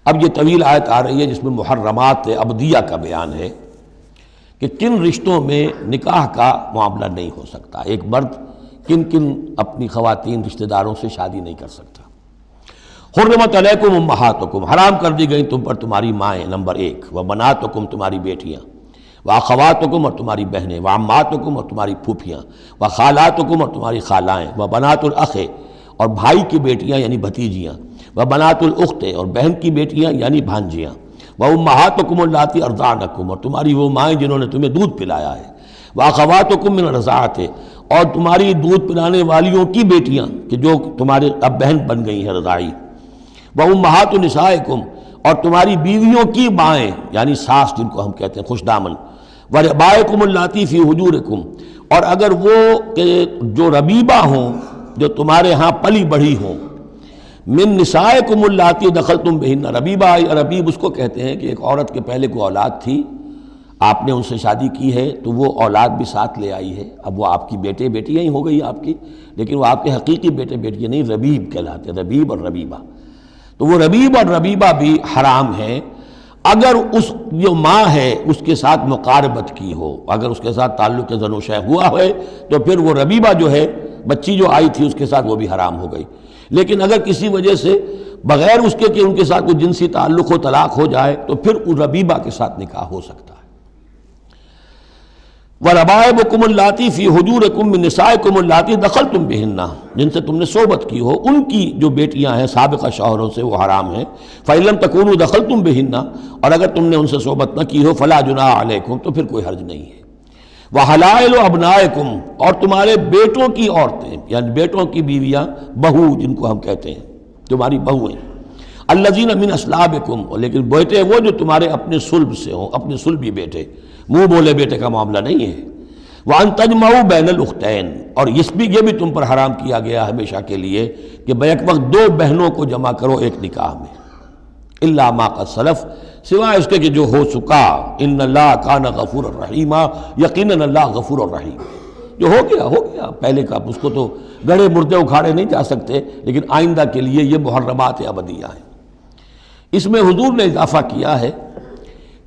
اب یہ طویل آیت آ رہی ہے جس میں محرمات ابدیہ کا بیان ہے کہ کن رشتوں میں نکاح کا معاملہ نہیں ہو سکتا، ایک مرد کن کن اپنی خواتین رشتہ داروں سے شادی نہیں کر سکتا۔ حرمت علیکم امہاتکم، حرام کر دی گئی تم پر تمہاری مائیں، نمبر 1، وبناتکم، تمہاری بیٹیاں، واخواتکم، اور تمہاری بہنیں، وعماتکم، اور تمہاری پھوپھیاں، وخالاتکم، اور تمہاری خالائیں، وبنات الاخ، اور بھائی کی بیٹیاں یعنی بھتیجیاں، وبنات الاخت، اور بہن کی بیٹیاں یعنی بھانجیاں، وامہاتکم اللاتی ارضعنکم، اور تمہاری وہ مائیں جنہوں نے تمہیں دودھ پلایا ہے، واخواتکم من الرضاعۃ، اور تمہاری دودھ پلانے والیوں کی بیٹیاں کہ جو تمہارے اب بہن بن گئی ہیں رضاعی، وامہات نسائکم، اور تمہاری بیویوں کی مائیں یعنی ساس جن کو ہم کہتے ہیں خوش دامن، وربائکم اللاتی فی حجورکم، اور اگر وہ کہ جو ربیبہ ہوں جو تمہارے ہاں پلی بڑھی ہوں، من نسائکم اللاتی دخلتم بہن، ربیبہ یا ربیب اس کو کہتے ہیں کہ ایک عورت کے پہلے کوئی اولاد تھی، آپ نے ان سے شادی کی ہے تو وہ اولاد بھی ساتھ لے آئی ہے، اب وہ آپ کی بیٹے بیٹیاں ہی ہو گئی آپ کی، لیکن وہ آپ کے حقیقی بیٹے بیٹیاں نہیں، ربیب کہلاتے، ربیب اور ربیبہ۔ تو وہ ربیب اور ربیبہ بھی حرام ہیں اگر اس جو ماں ہے اس کے ساتھ مقاربت کی ہو، اگر اس کے ساتھ تعلق زن و شہ ہوا ہے تو پھر وہ ربیبہ جو ہے بچی جو آئی تھی اس کے ساتھ وہ بھی حرام ہو گئی۔ لیکن اگر کسی وجہ سے بغیر اس کے کہ ان کے ساتھ کوئی جنسی تعلق ہو طلاق ہو جائے تو پھر اس ربیبہ کے ساتھ نکاح ہو سکتا ہے۔ وَرَبَائِبُكُمُ اللَّاتِي فِي حُجُورِكُم مِّن نِّسَائِكُمُ اللَّاتِي دَخَلْتُم بِهِنَّ، جن سے تم نے صحبت کی ہو، ان کی جو بیٹیاں ہیں سابقہ شوہروں سے وہ حرام ہیں۔ فَإِن لَّمْ تَكُونُوا دَخَلْتُم بِهِنَّ، اور اگر تم نے ان سے صحبت نہ کی ہو، فَلَا جُنَاحَ عَلَيْكُمْ، تو پھر کوئی حرج نہیں ہے۔ وَحَلَائِلُ أَبْنَائِكُمْ، اور تمہارے بیٹوں کی عورتیں یعنی بیٹوں کی بیویاں، بہو جن کو ہم کہتے ہیں، تمہاری بہویں، الذین من اصلابکم، لیکن بیٹے وہ جو تمہارے اپنے صلب سے ہوں، اپنے صلبی بیٹے، منہ بولے بیٹے کا معاملہ نہیں ہے۔ وَأَن تَجْمَعُوا بَيْنَ الْأُخْتَيْن، اور یہ بھی تم پر حرام کیا گیا ہمیشہ کے لیے کہ بیک وقت دو بہنوں کو جمع کرو ایک نکاح میں، الا ما قد سلف، سوائے اس کے کہ جو ہو چکا، ان اللہ کان غفور الرحیم، یقیناً اللہ غفور الرحیم، جو ہو گیا پہلے کا، اس کو تو گڑھے مردے اکھاڑے نہیں جا سکتے، لیکن آئندہ کے لیے یہ محرمات ابدیہ ہیں۔ اس میں حضور نے اضافہ کیا ہے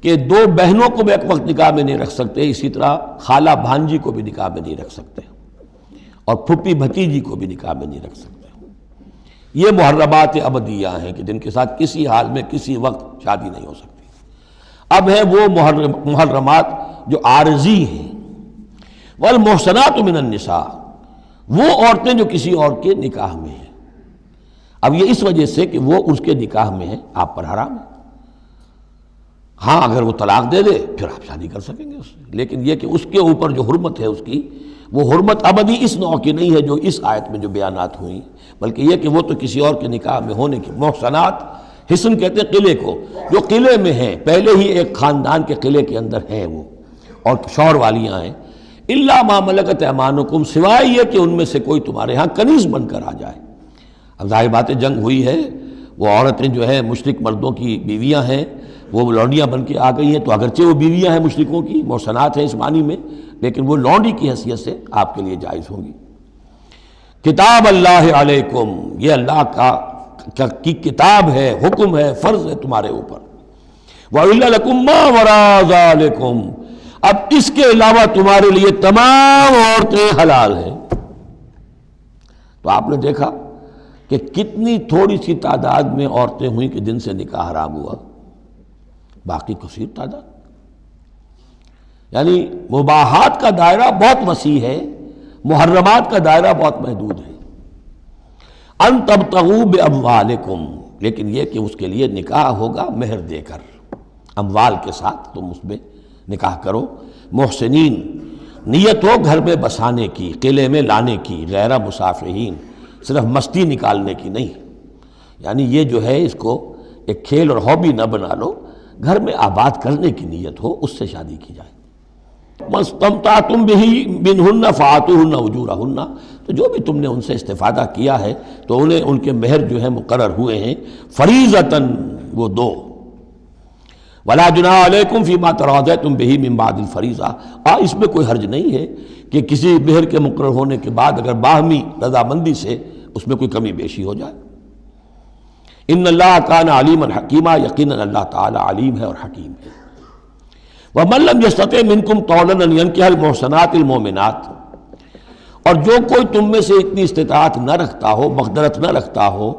کہ دو بہنوں کو بھی ایک وقت نکاح میں نہیں رکھ سکتے، اسی طرح خالہ بھانجی کو بھی نکاح میں نہیں رکھ سکتے، اور پھپھی بھتیجی کو بھی نکاح میں نہیں رکھ سکتے۔ یہ محرمات ابدیہ ہیں کہ جن کے ساتھ کسی حال میں کسی وقت شادی نہیں ہو سکتی۔ اب ہے وہ محرمات جو عارضی ہیں۔ والمحصنات من النساء، وہ عورتیں جو کسی اور کے نکاح میں ہیں، اب یہ اس وجہ سے کہ وہ اس کے نکاح میں ہے آپ پر حرام ہے۔ ہاں اگر وہ طلاق دے دے پھر آپ شادی کر سکیں گے اس سے، لیکن یہ کہ اس کے اوپر جو حرمت ہے اس کی، وہ حرمت ابدی اس نوع کی نہیں ہے جو اس آیت میں جو بیانات ہوئیں، بلکہ یہ کہ وہ تو کسی اور کے نکاح میں ہونے کی۔ محصنات، حصن کہتے ہیں قلعے کو، جو قلعے میں ہیں، پہلے ہی ایک خاندان کے قلعے کے اندر ہیں وہ، اور شوہر والیاں ہیں، الا ما ملکت ایمانکم، سوائے یہ کہ ان میں سے کوئی تمہارے ہاں کنیز بن کر آ جائے۔ اب ظاہر بات ہے جنگ ہوئی ہے، وہ عورتیں جو ہیں مشرک مردوں کی بیویاں ہیں، وہ لونڈیاں بن کے آ گئی ہیں، تو اگرچہ وہ بیویاں ہیں مشرکوں کی، محصنات ہیں اس معنی میں، لیکن وہ لونڈی کی حیثیت سے آپ کے لیے جائز ہوں گی۔ کتاب اللہ علیکم، یہ اللہ کی کتاب ہے، حکم ہے، فرض ہے تمہارے اوپر۔ وَأُحِلَّ لَكُم مَّا وَرَاءَ ذَلِكُمْ، اب اس کے علاوہ تمہارے لیے تمام عورتیں حلال ہیں۔ تو آپ نے دیکھا کہ کتنی تھوڑی سی تعداد میں عورتیں ہوئیں کہ جن سے نکاح حرام ہوا، باقی کثیر تعداد، یعنی مباحات کا دائرہ بہت وسیع ہے، محرمات کا دائرہ بہت محدود ہے۔ ان تبتغوا باموالکم، لیکن یہ کہ اس کے لیے نکاح ہوگا مہر دے کر، اموال کے ساتھ تم اس میں نکاح کرو۔ محسنین، نیت ہو گھر میں بسانے کی، قلعے میں لانے کی، غیر مسافہین، صرف مستی نکالنے کی نہیں، یعنی یہ جو ہے اس کو ایک کھیل اور ہابی نہ بنا لو، گھر میں آباد کرنے کی نیت ہو، اس سے شادی کی جائے۔ مَسْتَمْتَعْتُمْ بِهِ مِنْهُنَّ فَآتُوهُنَّ أُجُورَهُنَّ، تو جو بھی تم نے ان سے استفادہ کیا ہے تو انہیں ان کے مہر جو ہے مقرر ہوئے ہیں، فریضةً، وہ دو۔ وَلَا جُنَاحَ عَلَيْكُمْ فِي مَا تَرَاضَيْتُمْ بِهِ مِنْ بَعْدِ الْفَرِيضَةِ، اس میں کوئی حرج نہیں ہے کہ کسی مہر کے مقرر ہونے کے بعد اگر باہمی رضامندی سے اس میں کوئی کمی بیشی ہو جائے۔ ان اللہ کان علیما حکیما، یقیناً اللہ تعالیٰ علیم ہے اور حکیم ہے۔ وَمَن لَّمْ يَسْتَطِعْ مِنكُمْ طَوْلًا أَن يَنكِحَ الْمُحْصَنَاتِ الْمُؤْمِنَاتِ، اور جو کوئی تم میں سے اتنی استطاعت نہ رکھتا ہو، مقدرت نہ رکھتا ہو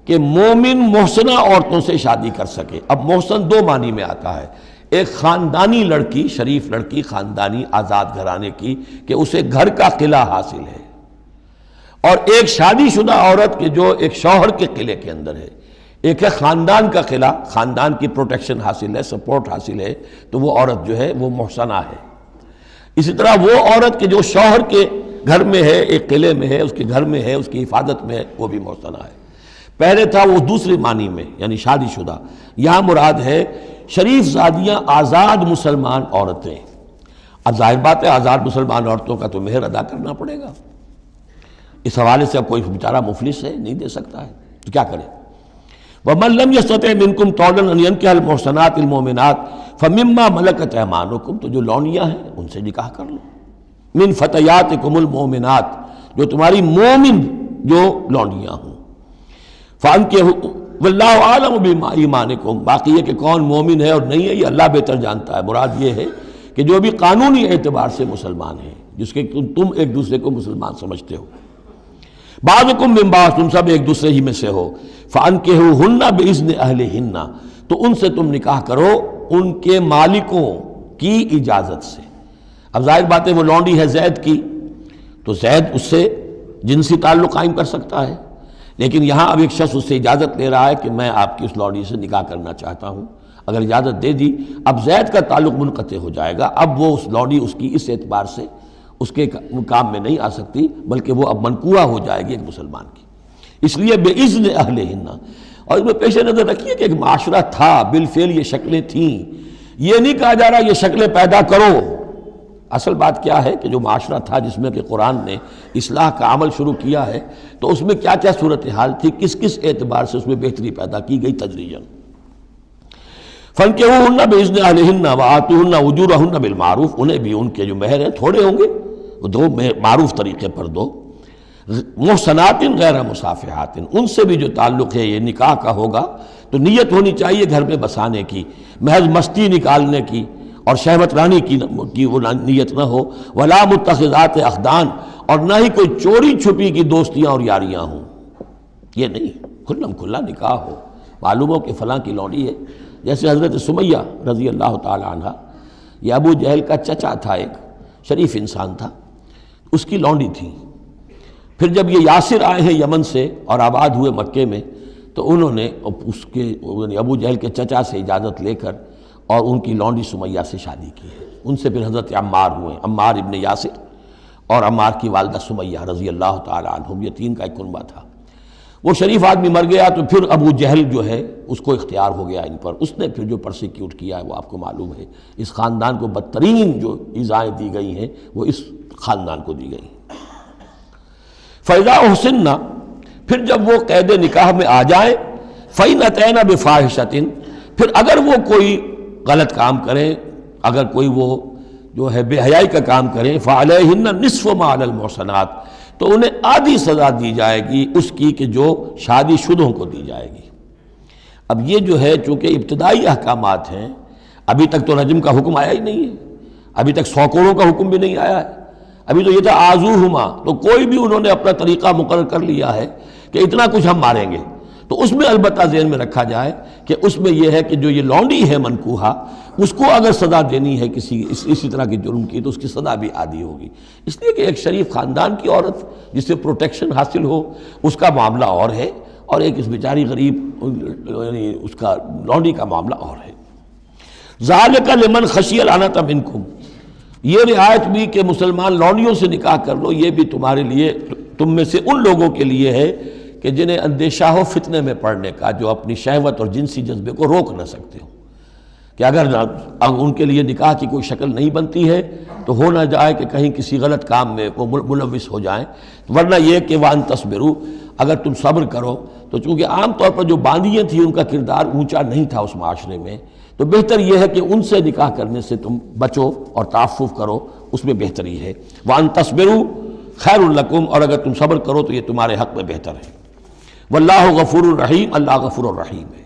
کہ مومن محسنہ عورتوں سے شادی کر سکے۔ اب محسن دو معنی میں آتا ہے، ایک خاندانی لڑکی، شریف لڑکی، خاندانی آزاد گھرانے کی کہ اسے گھر کا قلعہ حاصل ہے، اور ایک شادی شدہ عورت کے جو ایک شوہر کے قلعے کے اندر ہے۔ ایک ہے خاندان کا قلعہ، خاندان کی پروٹیکشن حاصل ہے، سپورٹ حاصل ہے، تو وہ عورت جو ہے وہ محسنہ ہے۔ اسی طرح وہ عورت کے جو شوہر کے گھر میں ہے، ایک قلعے میں ہے، اس کے گھر میں ہے، اس کی حفاظت میں ہے، وہ بھی محسنہ ہے۔ پہلے تھا وہ دوسری معنی میں یعنی شادی شدہ، یہاں مراد ہے شریف زادیاں، آزاد مسلمان عورتیں۔ اب ظاہر بات ہے آزاد مسلمان عورتوں کا تو مہر ادا کرنا پڑے گا، اس حوالے سے اب کوئی بیچارہ مفلس ہے، نہیں دے سکتا ہے تو کیا کرے۔ وَمَن لَّمْ يَسْتَطِعْ مِنكُمْ طَوْلًا أَن يَنكِحَ الْمُحْصَنَاتِ الْمُؤْمِنَاتِ فَمِمَّا مَلَكَتْ أَيْمَانُكُمْ، تو جو لونیاں ہیں ان سے نکاح کر لو، مِن فَتَيَاتِكُمُ الْمُؤْمِنَاتِ، جو تمہاری مومن جو لونیاں ہوں، فَأَنكِحُوا وَاللَّهُ أَعْلَمُ بِإِيمَانِكُمْ، باقی یہ کہ کون مومن ہے اور نہیں ہے یہ اللہ بہتر جانتا ہے۔ مراد یہ ہے کہ جو بھی قانونی اعتبار سے مسلمان ہیں، جس کے تم ایک دوسرے کو مسلمان سمجھتے ہو، بعضکم من بعض، تم سب ایک دوسرے ہی میں سے ہو، فَأَنكِحُوهُنَّ بِإِذْنِ أَهْلِهِنَّ، تو ان سے تم نکاح کرو ان کے مالکوں کی اجازت سے۔ اب ظاہر بات ہے وہ لونڈی ہے زید کی، تو زید اس سے جنسی تعلق قائم کر سکتا ہے، لیکن یہاں اب ایک شخص اس سے اجازت لے رہا ہے کہ میں آپ کی اس لونڈی سے نکاح کرنا چاہتا ہوں۔ اگر اجازت دے دی، اب زید کا تعلق منقطع ہو جائے گا، اب وہ اس لونڈی اس کی اس اعتبار سے اس کے کام میں نہیں آ سکتی، بلکہ وہ اب منقوع ہو جائے گی ایک مسلمان کی۔ اس لیے بِإِذْنِ أَهْلِهِنَّ، اور اس میں پیش نظر رکھیے کہ ایک معاشرہ تھا، بالفعل یہ شکلیں تھیں، یہ نہیں کہا جا رہا یہ شکلیں پیدا کرو۔ اصل بات کیا ہے کہ جو معاشرہ تھا جس میں کہ قرآن نے اصلاح کا عمل شروع کیا ہے، تو اس میں کیا کیا صورتحال تھی، کس کس اعتبار سے اس میں بہتری پیدا کی گئی تدریجاً۔ فَانكِحُوهُنَّ بِإِذْنِ أَهْلِهِنَّ وَآتُوهُنَّ أُجُورَهُنَّ بِالْمَعْرُوفِ، انہیں بھی ان کے جو مہر ہیں تھوڑے ہوں گے، وہ دو معروف طریقے پر دو۔ محسنات غیر مسافحات، ان سے بھی جو تعلق ہے یہ نکاح کا ہوگا تو نیت ہونی چاہیے گھر میں بسانے کی، محض مستی نکالنے کی اور شہوت رانی کی وہ نیت نہ ہو۔ ولا متخذات اخدان، اور نہ ہی کوئی چوری چھپی کی دوستیاں اور یاریاں ہوں، یہ نہیں، کھلم کھلا نکاح ہو، معلوم ہو کہ فلاں کی لونڈی ہے۔ جیسے حضرت سمیہ رضی اللہ تعالی عنہ، یہ ابو جہل کا چچا تھا، ایک شریف انسان تھا، اس کی لونڈی تھی۔ پھر جب یہ یاسر آئے ہیں یمن سے اور آباد ہوئے مکے میں، تو انہوں نے اس کے ابو جہل کے چچا سے اجازت لے کر اور ان کی لونڈی سمیہ سے شادی کی ہے۔ ان سے پھر حضرت عمار ہوئے، عمار ابن یاسر اور عمار کی والدہ سمیہ رضی اللہ تعالی عنہم، یہ تین کا ایک کنبہ تھا۔ وہ شریف آدمی مر گیا تو پھر ابو جہل جو ہے اس کو اختیار ہو گیا ان پر، اس نے پھر جو پرسیکیوٹ کیا ہے وہ آپ کو معلوم ہے۔ اس خاندان کو بدترین جو ایذائیں دی گئی ہیں وہ اس خاندان کو دی گئی۔ فَإِذَا أُحْصِنَّ، پھر جب وہ قید نکاح میں آ جائیں، فَإِنْ أَتَيْنَ بِفَاحِشَةٍ، پھر اگر وہ کوئی غلط کام کریں، اگر کوئی وہ جو ہے بے حیائی کا کام کریں، فَعَلَيْهِنَّ نِصْفُ مَا عَلَى الْمُحْصَنَاتِ، تو انہیں آدھی سزا دی جائے گی اس کی کہ جو شادی شدوں کو دی جائے گی۔ اب یہ جو ہے چونکہ ابتدائی احکامات ہیں، ابھی تک تو رجم کا حکم آیا ہی نہیں ہے، ابھی تک 100 کوڑوں کا حکم بھی نہیں آیا ہے، ابھی تو یہ تھا آزوہما، تو کوئی بھی انہوں نے اپنا طریقہ مقرر کر لیا ہے کہ اتنا کچھ ہم ماریں گے۔ تو اس میں البتہ ذہن میں رکھا جائے کہ اس میں یہ ہے کہ جو یہ لونڈی ہے منکوحہ، اس کو اگر سزا دینی ہے اسی طرح کی جرم کی، تو اس کی سزا بھی عادی ہوگی، اس لیے کہ ایک شریف خاندان کی عورت جسے پروٹیکشن حاصل ہو، اس کا معاملہ اور ہے، اور ایک اس بیچاری غریب یعنی اس کا لونڈی کا معاملہ اور ہے۔ ذَلِكَ لِمَنْ خَشِيَ الْعَنَتَ مِنْكُمْ، یہ رعایت بھی کہ مسلمان لونڈیوں سے نکاح کر لو، یہ بھی تمہارے لیے، تم میں سے ان لوگوں کے لیے ہے کہ جنہیں اندیشہ ہو فتنے میں پڑنے کا، جو اپنی شہوت اور جنسی جذبے کو روک نہ سکتے ہو، کہ اگر ان کے لیے نکاح کی کوئی شکل نہیں بنتی ہے تو ہو نہ جائے کہ کہیں کسی غلط کام میں وہ ملوث ہو جائیں، ورنہ یہ کہ وَأَن تَصْبِرُوا، اگر تم صبر کرو، تو چونکہ عام طور پر جو باندیاں تھیں ان کا کردار اونچا نہیں تھا اس معاشرے میں، تو بہتر یہ ہے کہ ان سے نکاح کرنے سے تم بچو اور تعفف کرو، اس میں بہتری ہے۔ وَأَن تَصْبِرُوا خَيْرٌ لَكُمْ، اور اگر تم صبر کرو تو یہ تمہارے حق میں بہتر ہے۔ واللہ غفور الرحیم، اللہ غفور الرحیم ہے۔